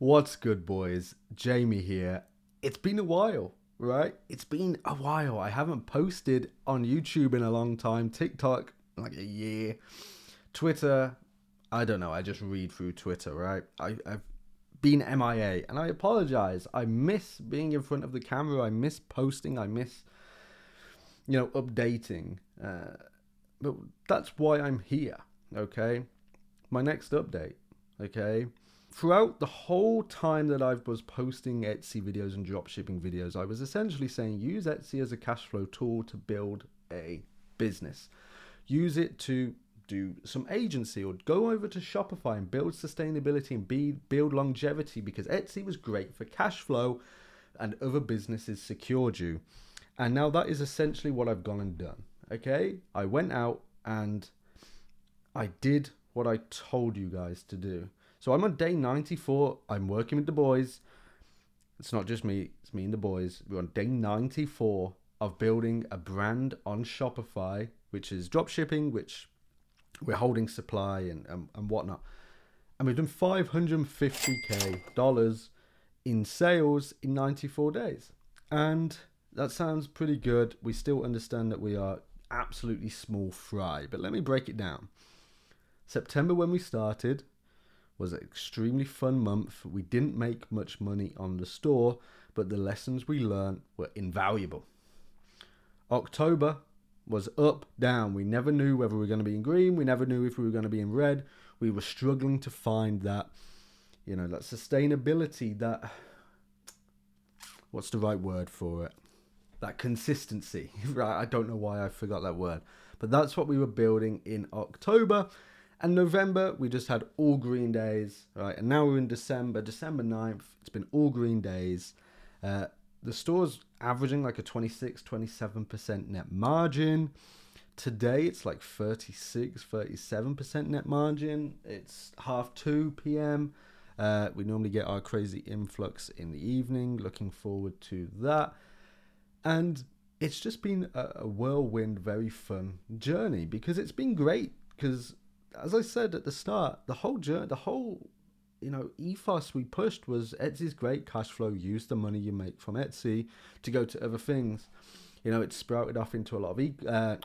What's good, boys? Jamie here. It's been a while, right? It's been a while. I haven't posted on YouTube in a long time. TikTok, like a year. Twitter, I don't know. I just read through Twitter, right? I've been MIA, and I apologize. I miss being in front of the camera. I miss posting. I miss, updating. But that's why I'm here, okay? My next update, okay? Throughout the whole time that I was posting Etsy videos and dropshipping videos, I was essentially saying use Etsy as a cash flow tool to build a business. Use it to do some agency or go over to Shopify and build sustainability and build longevity, because Etsy was great for cash flow and other businesses secured you. And now that is essentially what I've gone and done. Okay, I went out and I did what I told you guys to do. So I'm on day 94. I'm working with the boys. It's not just me, it's me and the boys. We're on day 94 of building a brand on Shopify, which is dropshipping, which we're holding supply and whatnot. And we've done $550K in sales in 94 days. And that sounds pretty good. We still understand that we are absolutely small fry, but let me break it down. September, when we started, was an extremely fun month. We didn't make much money on the store, but the lessons we learned were invaluable. October was up, down. We never knew whether we were going to be in green. We never knew if we were going to be in red. We were struggling to find that, that sustainability, that, what's the right word for it? That consistency, right? I don't know why I forgot that word, but that's what we were building in October. And November, we just had all green days, right? And now we're in December 9th. It's been all green days. The store's averaging like a 26-27% net margin. Today, it's like 36-37% net margin. It's 1:30 p.m. We normally get our crazy influx in the evening. Looking forward to that. And it's just been a whirlwind, very fun journey, because it's been great. Because as I said at the start, the whole ethos we pushed was Etsy's great cash flow. Use the money you make from Etsy to go to other things. It sprouted off into a lot of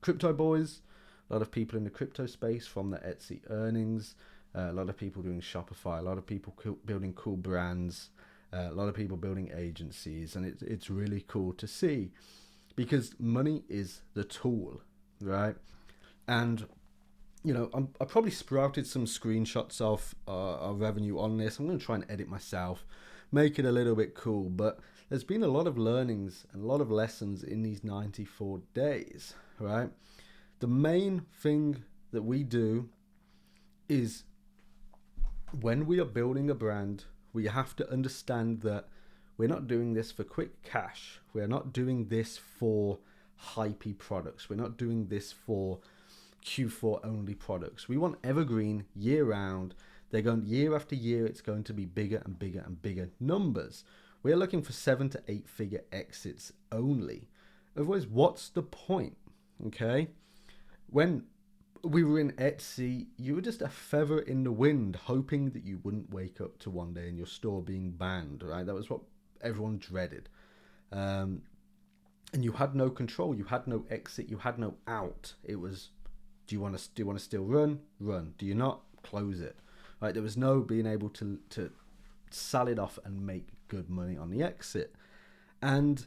crypto boys, a lot of people in the crypto space from the Etsy earnings, a lot of people doing Shopify, a lot of people building cool brands, a lot of people building agencies, and it's really cool to see, because money is the tool, right? And I probably sprouted some screenshots of our revenue on this. I'm going to try and edit myself, make it a little bit cool. But there's been a lot of learnings and a lot of lessons in these 94 days, right? The main thing that we do is, when we are building a brand, we have to understand that we're not doing this for quick cash. We're not doing this for hypey products. We're not doing this for Q4 only products. We want evergreen year round. They're going year after year. It's going to be bigger and bigger and bigger numbers. We're looking for 7 to 8 figure exits only. Otherwise, what's the point? Okay. When we were in Etsy, you were just a feather in the wind, hoping that you wouldn't wake up to one day in your store being banned, right? That was what everyone dreaded. And you had no control. You had no exit. You had no out. It was, do you want to still run? Run. Do you not? Close it. Right? There was no being able to sell it off and make good money on the exit. And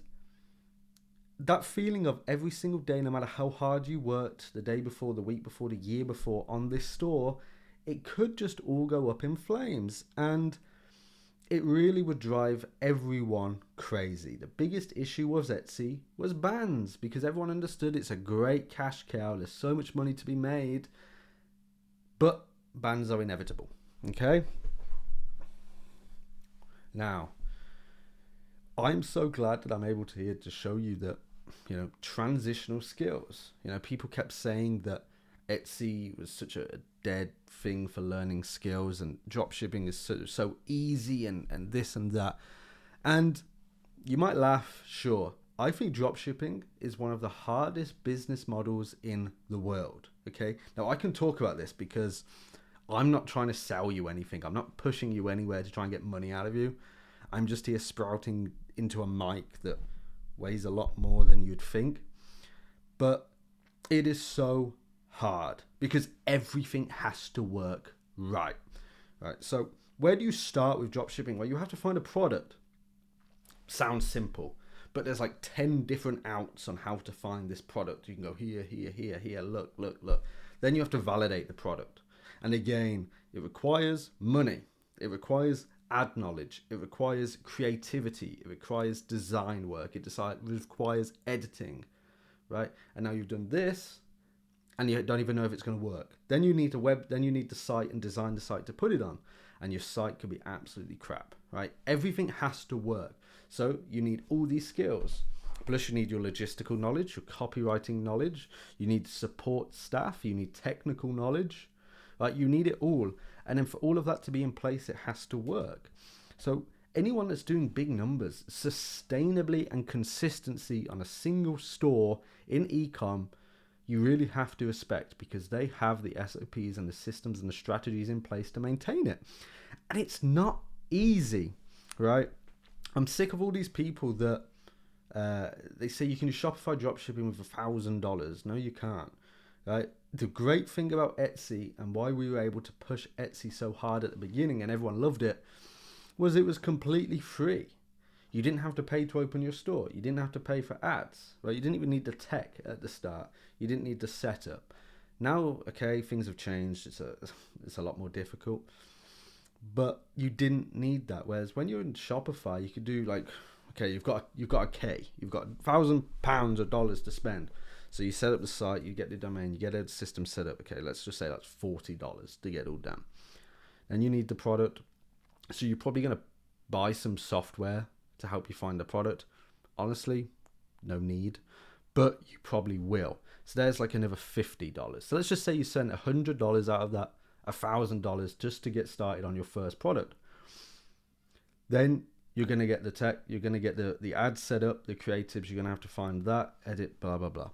that feeling of every single day, no matter how hard you worked the day before, the week before, the year before on this store, it could just all go up in flames. And it really would drive everyone crazy. The biggest issue with Etsy was bans, because everyone understood it's a great cash cow. There's so much money to be made, but bans are inevitable. Okay? Now, I'm so glad that I'm able to here to show you that, transitional skills. People kept saying that Etsy was such a dead thing for learning skills, and dropshipping is so easy and this and that. And you might laugh, sure. I think dropshipping is one of the hardest business models in the world. Okay. Now I can talk about this because I'm not trying to sell you anything. I'm not pushing you anywhere to try and get money out of you. I'm just here sprouting into a mic that weighs a lot more than you'd think. But it is so hard because everything has to work right. Right. So where do you start with dropshipping? Well, you have to find a product. Sounds simple, but there's like 10 different outs on how to find this product. You can go here, here, here, here, look. Then you have to validate the product. And again, it requires money. It requires ad knowledge. It requires creativity. It requires design work. It requires editing, right? And now you've done this, and you don't even know if it's going to work. Then you need the site and design the site to put it on. And your site could be absolutely crap, right? Everything has to work. So you need all these skills. Plus you need your logistical knowledge, your copywriting knowledge. You need support staff. You need technical knowledge. Right? You need it all. And then for all of that to be in place, it has to work. So anyone that's doing big numbers, sustainably and consistency on a single store in e-com, you really have to respect, because they have the SOPs and the systems and the strategies in place to maintain it. And it's not easy, right? I'm sick of all these people that they say you can do Shopify dropshipping with $1,000. No, you can't, right? The great thing about Etsy and why we were able to push Etsy so hard at the beginning and everyone loved it was completely free. You didn't have to pay to open your store. You didn't have to pay for ads, right? You didn't even need the tech at the start. You didn't need the setup. Now, okay, things have changed. It's a lot more difficult, but you didn't need that. Whereas when you're in Shopify, you could do like, okay, you've got a K, you've got £1,000 or dollars to spend. So you set up the site, you get the domain, you get a system set up. Okay, let's just say that's $40 to get it all done. And you need the product. So you're probably going to buy some software to help you find the product. Honestly, no need, but you probably will. So there's like another $50. So let's just say you send $100 out of that, $1,000 just to get started on your first product. Then you're going to get the tech, you're going to get the ads set up, the creatives, you're going to have to find that, edit, blah, blah, blah.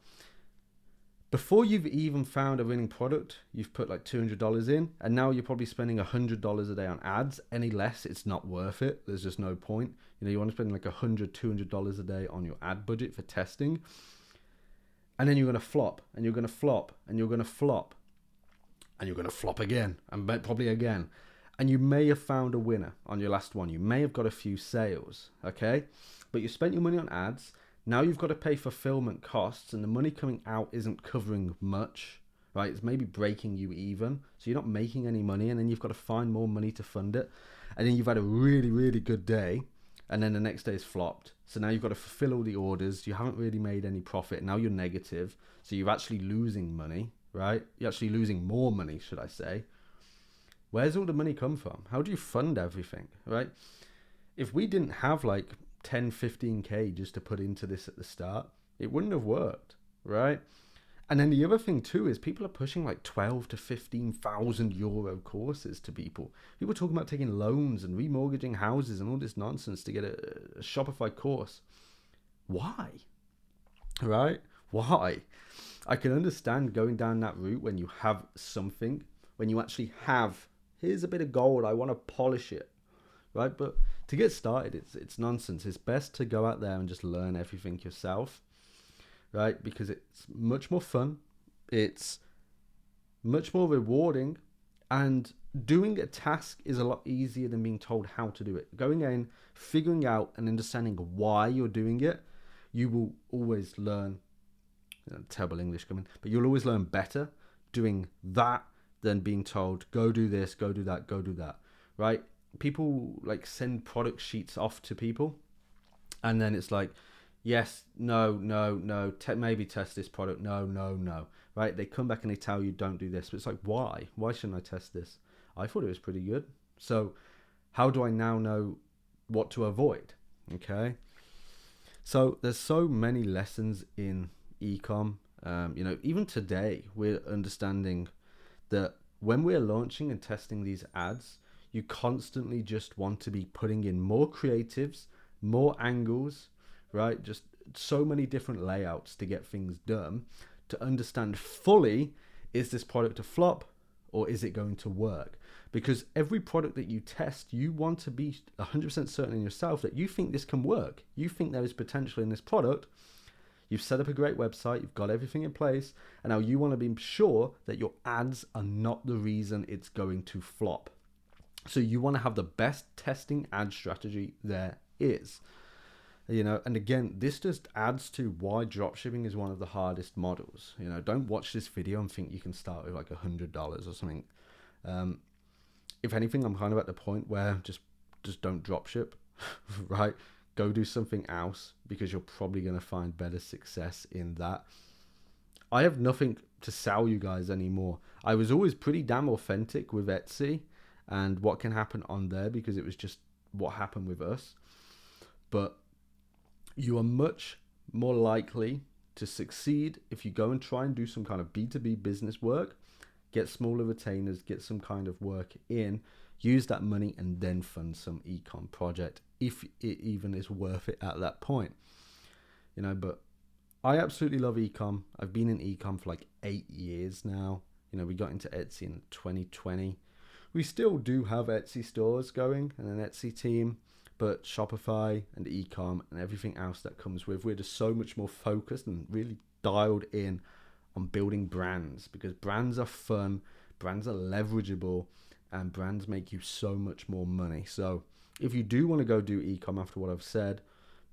Before you've even found a winning product, you've put like $200 in, and now you're probably spending $100 a day on ads. Any less, it's not worth it. There's just no point. You know, you want to spend like $100, $200 a day on your ad budget for testing. And then you're going to flop, and you're going to flop, and you're going to flop, and you're going to flop again, and probably again. And you may have found a winner on your last one. You may have got a few sales, okay? But you spent your money on ads. Now you've got to pay fulfillment costs, and the money coming out isn't covering much, right? It's maybe breaking you even. So you're not making any money, and then you've got to find more money to fund it. And then you've had a really, really good day, and then the next day is flopped. So now you've got to fulfill all the orders. You haven't really made any profit. Now you're negative. So you're actually losing money, right? You're actually losing more money, should I say. Where's all the money come from? How do you fund everything, right? If we didn't have like 10, 15K just to put into this at the start, it wouldn't have worked, right? And then the other thing too is people are pushing like 12 to 15,000 euro courses to people. People are talking about taking loans and remortgaging houses and all this nonsense to get a Shopify course. Why? Right? Why? I can understand going down that route when you have something, when you actually have, here's a bit of gold, I want to polish it, right? But to get started, it's nonsense. It's best to go out there and just learn everything yourself, right? Because it's much more fun, it's much more rewarding, and doing a task is a lot easier than being told how to do it. Going in, figuring out and understanding why you're doing it, you will always learn, terrible English coming, but you'll always learn better doing that than being told, go do this, go do that, go do that, right? People like send product sheets off to people, and then it's like, yes, no, maybe test this product, no, right? They come back and they tell you don't do this, but it's like, why shouldn't I test this? I thought it was pretty good, so how do I now know what to avoid? Okay, so there's so many lessons in ecom. Even today we're understanding that when we're launching and testing these ads, you constantly just want to be putting in more creatives, more angles, right? Just so many different layouts to get things done, to understand fully, is this product a flop or is it going to work? Because every product that you test, you want to be 100% certain in yourself that you think this can work. You think there is potential in this product. You've set up a great website, you've got everything in place, and now you want to be sure that your ads are not the reason it's going to flop. So you want to have the best testing ad strategy there is. And again, this just adds to why dropshipping is one of the hardest models. Don't watch this video and think you can start with like $100 or something. If anything, I'm kind of at the point where just don't dropship, right? Go do something else, because you're probably going to find better success in that. I have nothing to sell you guys anymore. I was always pretty damn authentic with Etsy and what can happen on there, because it was just what happened with us. But you are much more likely to succeed if you go and try and do some kind of B2B business work, get smaller retainers, get some kind of work in, use that money, and then fund some ecom project, if it even is worth it at that point. But I absolutely love ecom. I've been in ecom for like 8 years now. We got into Etsy in 2020. We still do have Etsy stores going and an Etsy team, but Shopify and ecom and everything else that comes with, we're just so much more focused and really dialed in on building brands, because brands are fun, brands are leverageable, and brands make you so much more money. So if you do want to go do ecom after what I've said,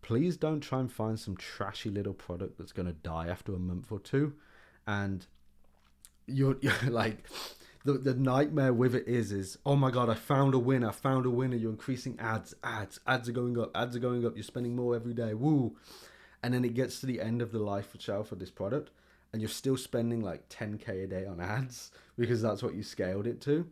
please don't try and find some trashy little product that's going to die after a month or two. And you're like, the nightmare with it is, oh my God, I found a winner. You're increasing ads are going up, you're spending more every day, woo. And then it gets to the end of the life shelf of this product, and you're still spending like 10K a day on ads, because that's what you scaled it to,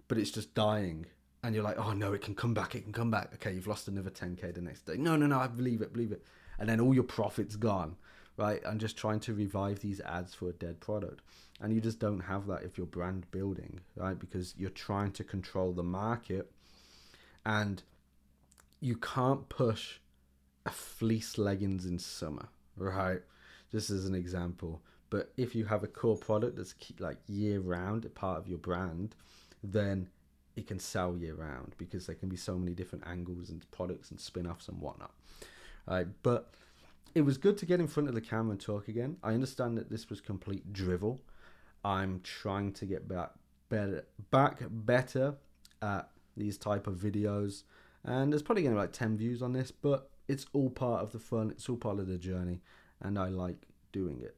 but it's just dying. And you're like, oh no, it can come back. Okay, you've lost another 10K the next day. No, I believe it. And then all your profit's gone, right? And just trying to revive these ads for a dead product. And you just don't have that if you're brand building, right? Because you're trying to control the market, and you can't push a fleece leggings in summer, right? Just as an example. But if you have a core product that's like year round, a part of your brand, then it can sell year round, because there can be so many different angles and products and spin-offs and whatnot. Right? But it was good to get in front of the camera and talk again. I understand that this was complete drivel. I'm trying to get back better at these type of videos, and there's probably going to be like 10 views on this, but it's all part of the fun, it's all part of the journey, and I like doing it.